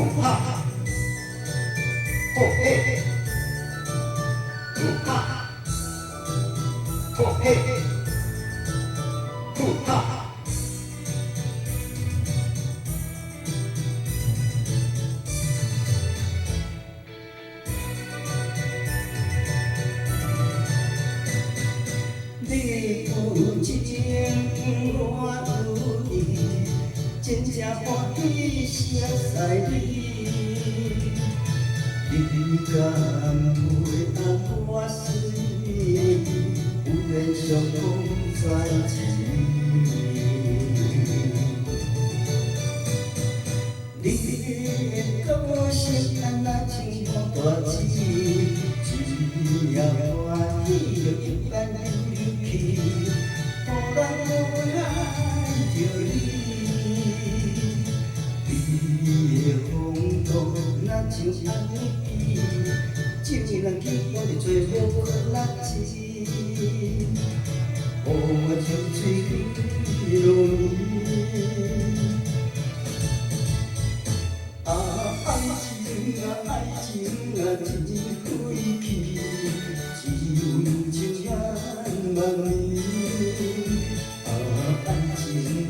哈，吼嘿，哈，吼嘿，哈。你有情，我有意，真正欢喜相识你。你敢会当我水，有缘相逢在一你的个性安那像大志，只要欢喜就一般流去，无人无爱着你。你的风度若像安尼比，一人去我就做无可能志，予我像水流年。爱情啊，真飞去，只有友情万年。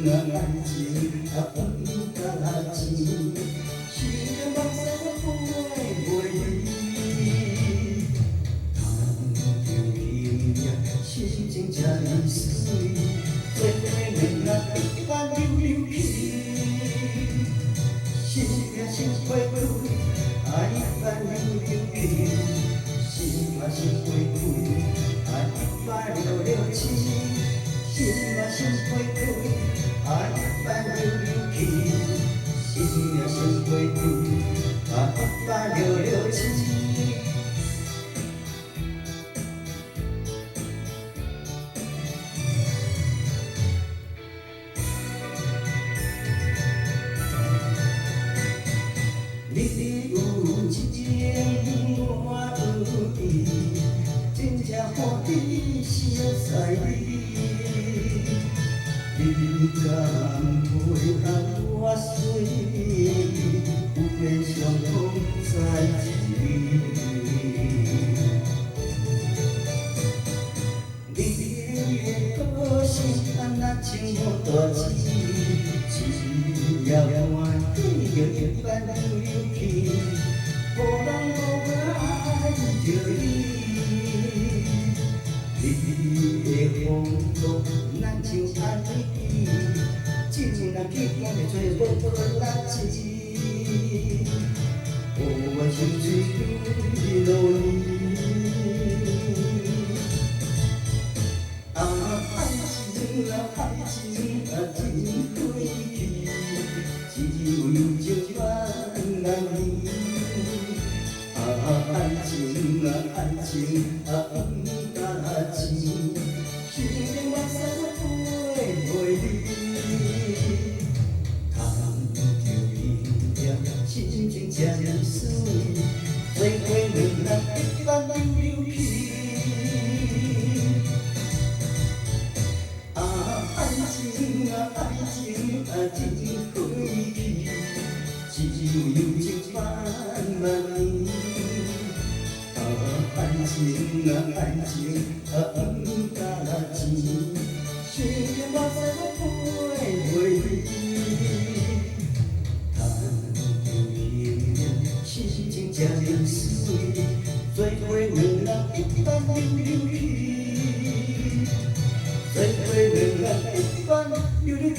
爱情啊，不加钱，想着目屎飞袂离。谈着情命，心情这呢水，做伙两人一般流去，心命心花开。爱一般流去，心嘛心花开；爱一般流去，心嘛心花开；爱一般流去，心嘛心花开；爱一般流去。你有情，我有意，真正欢喜相识你。你敢会当我水，有缘相逢在一你的个性安那像大志，只要欢喜就一般流去，无人无爱着你。你的风度咱像安尼比，一人去我就做无可能志，予我像水流年。爱情啊，真飞去，只有友情万年。爱情啊，不加钱，想着目屎飞袂离。谈着情命，心情这呢水，做伙两人一般流去。爱情啊，真飞去，只有友情万年。爱情啊，不加钱，想着目屎飞袂离。谈着情命，心情这呢水，做伙两人一般流去，做伙两人一般流去。